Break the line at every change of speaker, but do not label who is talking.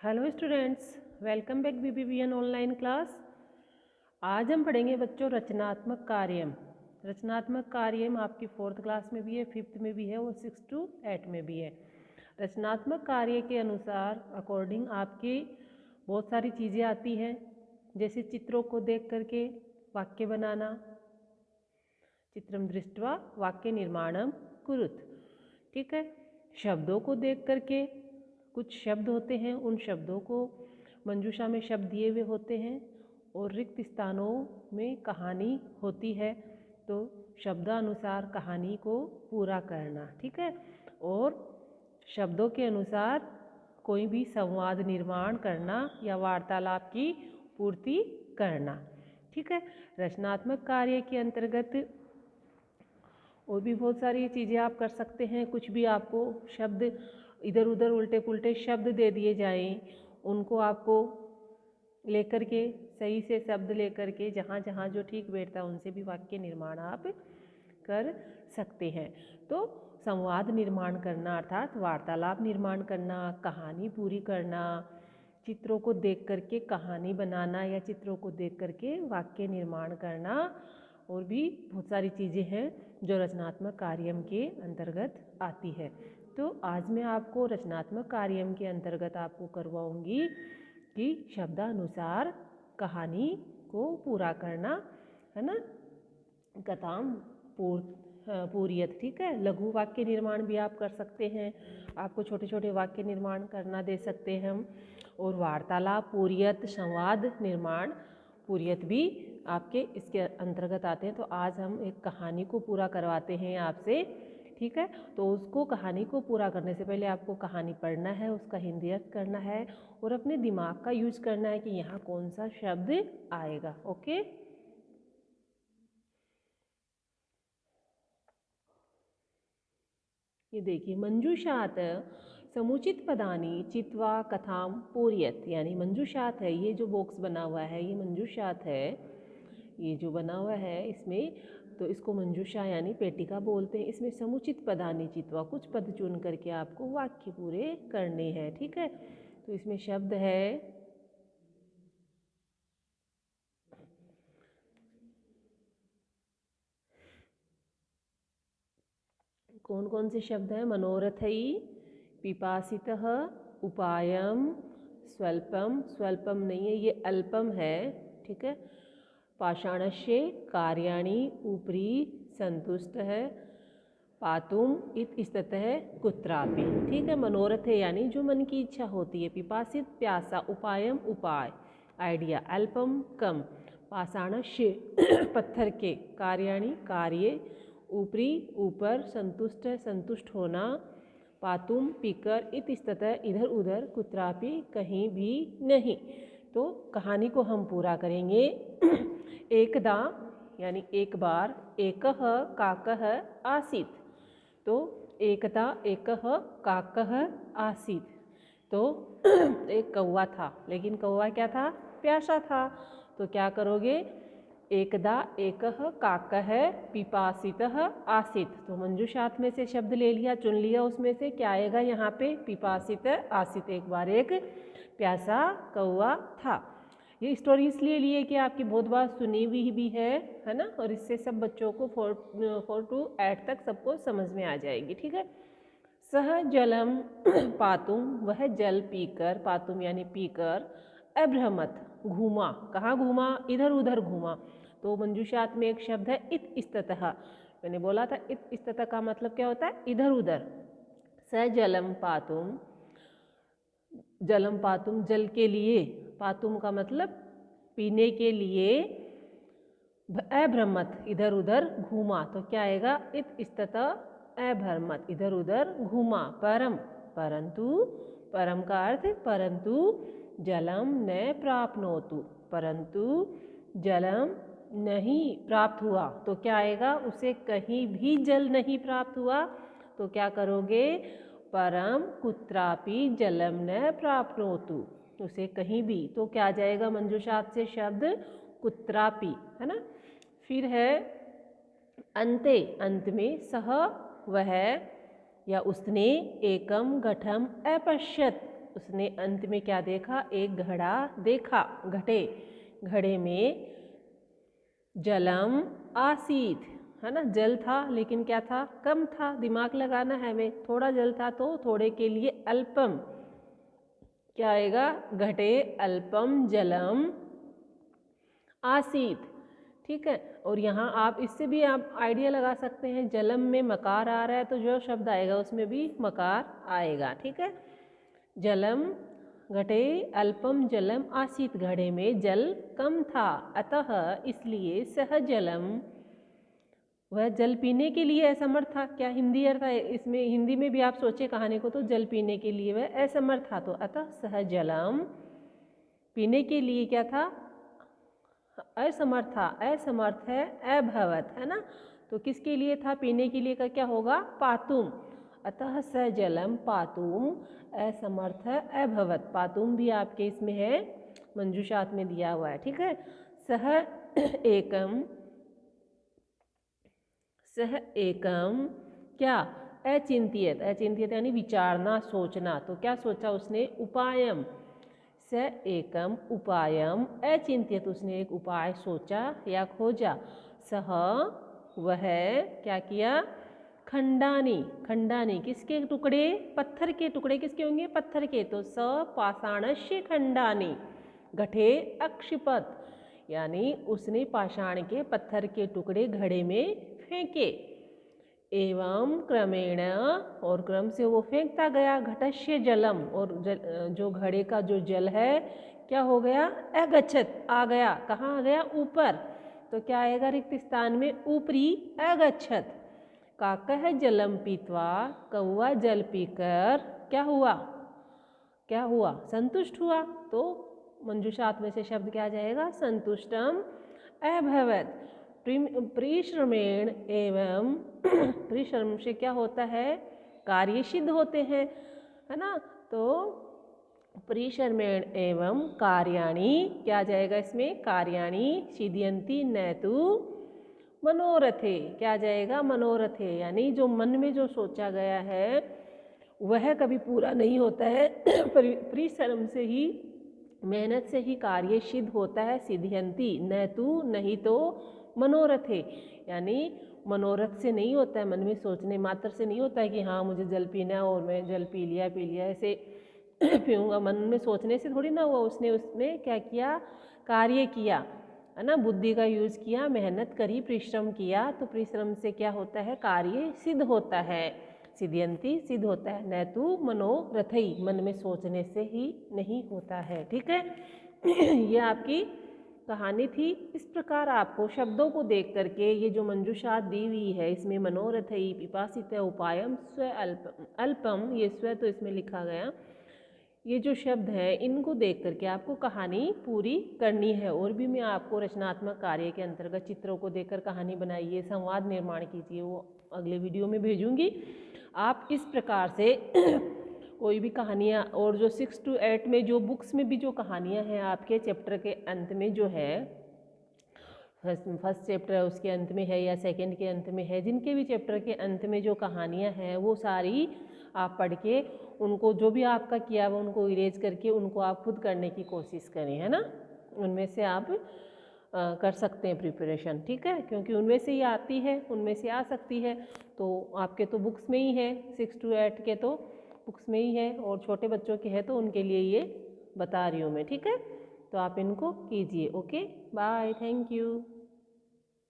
Hello students, welcome back BBBN online class. आज हम पढ़ेंगे बच्चों रचनात्मक कार्यम। रचनात्मक कार्यम आपकी 4th क्लास में भी है, 5th में भी है और 6 to 8 में भी है। रचनात्मक कार्य के अनुसार अकॉर्डिंग आपकी बहुत सारी चीज़ें आती हैं, जैसे चित्रों को देख करके वाक्य बनाना, चित्रम दृष्ट्वा वाक्य निर्माणम कुरुत। ठीक है, शब्दों को देख करके कुछ शब्द होते हैं, उन शब्दों को मंजूषा में शब्द दिए हुए होते हैं और रिक्त स्थानों में कहानी होती है, तो शब्दानुसार कहानी को पूरा करना। ठीक है, और शब्दों के अनुसार कोई भी संवाद निर्माण करना या वार्तालाप की पूर्ति करना। ठीक है, रचनात्मक कार्य के अंतर्गत और भी बहुत सारी चीज़ें आप कर सकते हैं। कुछ भी आपको शब्द इधर उधर उल्टे पुल्टे शब्द दे दिए जाएं, उनको आपको लेकर के सही से शब्द लेकर के जहाँ जहाँ जो ठीक बैठता है उनसे भी वाक्य निर्माण आप कर सकते हैं। तो संवाद निर्माण करना अर्थात वार्तालाप निर्माण करना, कहानी पूरी करना, चित्रों को देख करके कहानी बनाना या चित्रों को देख करके वाक्य निर्माण करना, और भी बहुत सारी चीज़ें हैं जो रचनात्मक कार्यम के अंतर्गत आती है। तो आज मैं आपको रचनात्मक कार्यम के अंतर्गत आपको करवाऊंगी कि शब्दानुसार कहानी को पूरा करना, है ना, कथाम पूरियत। ठीक है, लघु वाक्य निर्माण भी आप कर सकते हैं, आपको छोटे छोटे वाक्य निर्माण करना दे सकते हैं हम, और वार्तालाप पूरियत, संवाद निर्माण पूरियत भी आपके इसके अंतर्गत आते हैं। तो आज हम एक कहानी को पूरा करवाते हैं आपसे। ठीक है, तो उसको कहानी को पूरा करने से पहले आपको कहानी पढ़ना है, उसका हिंदी अर्थ करना है और अपने दिमाग का यूज करना है कि यहाँ कौन सा शब्द आएगा। ओके, ये देखिए, मंजूषात समुचित पदानी चित्वा कथाम पूरियत, यानी मंजूषात है, ये जो बॉक्स बना हुआ है ये मंजूषात है, ये जो बना हुआ है इसमें, तो इसको मंजूषा यानी पेटिका बोलते हैं। इसमें समुचित पदानी चित्वा, कुछ पद चुन करके आपको वाक्य पूरे करने हैं। ठीक है, तो इसमें शब्द है, कौन कौन से शब्द हैं? मनोरथई, पिपासितः, उपायम, स्वल्पम, स्वल्पम नहीं है ये अल्पम है। ठीक है, पाषाणस्य, कार्याणि, ऊपरी, संतुष्ट है, पातुम इतस्ततः कुत्रापि। ठीक है, मनोरथ है यानी जो मन की इच्छा होती है, पिपासित प्यासा, उपायम उपाय आइडिया, अल्पम कम, पाषाणस्य पत्थर के, कार्याणि कार्य, ऊपरी ऊपर, संतुष्ट संतुष्ट होना, पातुम पीकर, इतस्ततः इधर उधर, कुत्रापि कहीं भी नहीं। तो कहानी को हम पूरा करेंगे। एकदा यानी एक बार, एकः काकः आसीत्, तो एकदा एकः काकः आसीत्, तो एक कौवा था, लेकिन कौवा क्या था? प्यासा था। तो क्या करोगे? एकदा एकः काकः पिपासितः आसीत्, तो मंजूषात में से शब्द ले लिया, चुन लिया, उसमें से क्या आएगा यहाँ पे? पिपासित आसीत्, एक बार एक प्यासा कौवा था। ये स्टोरी इसलिए लिए कि आपकी बहुत बार सुनी हुई भी है ना, और इससे सब बच्चों को 4 to 8 तक सबको समझ में आ जाएगी। ठीक है, सह जलम पातुम, वह जल पीकर, पातुम यानी पीकर, अभ्रमत घूमा, कहाँ घूमा? इधर उधर घूमा। तो मंजूषात में एक शब्द है इत इस्ततः, मैंने बोला था इत इस्ततः का मतलब क्या होता है? इधर उधर। स जलम पातुम, जलम पातुम जल के लिए, पातुम का मतलब पीने के लिए, अभ्रमत इधर उधर घूमा, तो क्या आएगा? इत इस्ततः अभ्रमत, इधर उधर घूमा, परम परंतु, परम का अर्थ परंतु, जलम न प्राप्नोतु, परंतु जलम नहीं प्राप्त हुआ, तो क्या आएगा? उसे कहीं भी जल नहीं प्राप्त हुआ, तो क्या करोगे? परम कुत्रापि जलम न प्राप्नोतु, उसे कहीं भी, तो क्या आ जाएगा मंजूषात से शब्द? कुत्रापि, है ना। फिर है अंते, अंत में, सह वह या उसने, एकम घटम अपश्यत, उसने अंत में क्या देखा, एक घड़ा देखा, घड़े में जलम आसीत, है ना, जल था लेकिन क्या था, कम था। दिमाग लगाना है हमें, थोड़ा जल था तो थोड़े के लिए अल्पम, क्या आएगा, घटे अल्पम जलम आसीत। ठीक है, और यहाँ आप इससे भी आप आइडिया लगा सकते हैं, जलम में मकार आ रहा है तो जो शब्द आएगा उसमें भी मकार आएगा। ठीक है, जलम घटे अल्पम जलम आसीत, घड़े में जल कम था, अतः इसलिए सह जलम, वह जल पीने के लिए असमर्थ था। क्या हिंदी अर्थ है इसमें, हिंदी में भी आप सोचे कहानी को तो जल पीने के लिए वह असमर्थ था, तो अतः सह जलम पीने के लिए क्या था, असमर्थ था। असमर्थ है अभवत, है ना, तो किसके लिए था, पीने के लिए का क्या होगा, पातुम। अतः स जलम पातुम असमर्थ अभवत, पातुम भी आपके इसमें है, मंजूषात में दिया हुआ है। ठीक है, सह एकम क्या, अचिंत्यत, अचिंत्यत यानी विचारना, सोचना, तो क्या सोचा उसने, उपायम, स एकम उपायम अचिंत्यत, उसने एक उपाय सोचा या खोजा। सह वह क्या किया, खंडानी, खंडानी किसके टुकड़े, पत्थर के टुकड़े, किसके होंगे, पत्थर के, तो स पाषाणस्य खंडानी घटे अक्षिपत, यानी उसने पाषाण के पत्थर के टुकड़े घड़े में फेंके। एवं क्रमेण, और क्रम से वो फेंकता गया, घटस्य जलम, और जो घड़े का जो जल है क्या हो गया, अगच्छत, आ गया, कहाँ आ गया, ऊपर, तो क्या आएगा रिक्त स्थान में, ऊपरी अगच्छत। काकह जलम पीत्वा, कौआ जल पीकर क्या हुआ, क्या हुआ, संतुष्ट हुआ, तो मंजूषात में से शब्द क्या आ जाएगा, संतुष्टम अभवत। परिश्रमेण एवं, परिश्रम से क्या होता है, कार्य सिद्ध होते हैं, है ना, तो परिश्रमेण एवं कार्याणि, क्या आ जाएगा इसमें, कार्याणि सिद्ध्यन्ति न तु मनोरथे, क्या आ जाएगा, मनोरथे, यानी जो मन में जो सोचा गया है वह कभी पूरा नहीं होता है। परिश्रम से ही, मेहनत से ही कार्य सिद्ध होता है, सिद्ध्यन्ति न तु, नहीं तो मनोरथे, यानी मनोरथ से नहीं होता है, मन में सोचने मात्र से नहीं होता है कि हाँ मुझे जल पीना है और मैं जल पी लिया ऐसे पीऊँगा, मन में सोचने से थोड़ी ना हुआ, उसने उसमें क्या किया, कार्य किया, है ना, बुद्धि का यूज़ किया, मेहनत करी, परिश्रम किया, तो परिश्रम से क्या होता है, कार्य सिद्ध होता है, सिद्ध्यन्ति सिद्ध होता है, न तु मनोरथई, मन में सोचने से ही नहीं होता है। ठीक है, ये आपकी कहानी थी। इस प्रकार आपको शब्दों को देख करके, ये जो मंजूषात दी हुई है इसमें मनोरथई, पिपासित, उपायम, स्व अल्पम, ये स्व तो इसमें लिखा गया, ये जो शब्द हैं इनको देख करके आपको कहानी पूरी करनी है। और भी मैं आपको रचनात्मक कार्य के अंतर्गत चित्रों को देखकर कहानी बनाइए, संवाद निर्माण कीजिए, वो अगले वीडियो में भेजूंगी। आप इस प्रकार से कोई भी कहानियाँ, और जो 6 to 8 में जो बुक्स में भी जो कहानियाँ हैं आपके चैप्टर के अंत में जो है, फर्स्ट चैप्टर उसके अंत में है या सेकंड के अंत में है, जिनके भी चैप्टर के अंत में जो कहानियाँ हैं वो सारी आप पढ़ के उनको, जो भी आपका किया हुआ उनको इरेज करके उनको आप खुद करने की कोशिश करें, है ना, उनमें से आप कर सकते हैं प्रिपरेशन। ठीक है, क्योंकि उनमें से ही आती है, उनमें से आ सकती है, तो आपके तो बुक्स में ही है, 6 to 8 के तो बुक्स में ही है, और छोटे बच्चों के है तो उनके लिए ये बता रही हूँ मैं। ठीक है, तो आप इनको कीजिए। Okay, bye, thank you.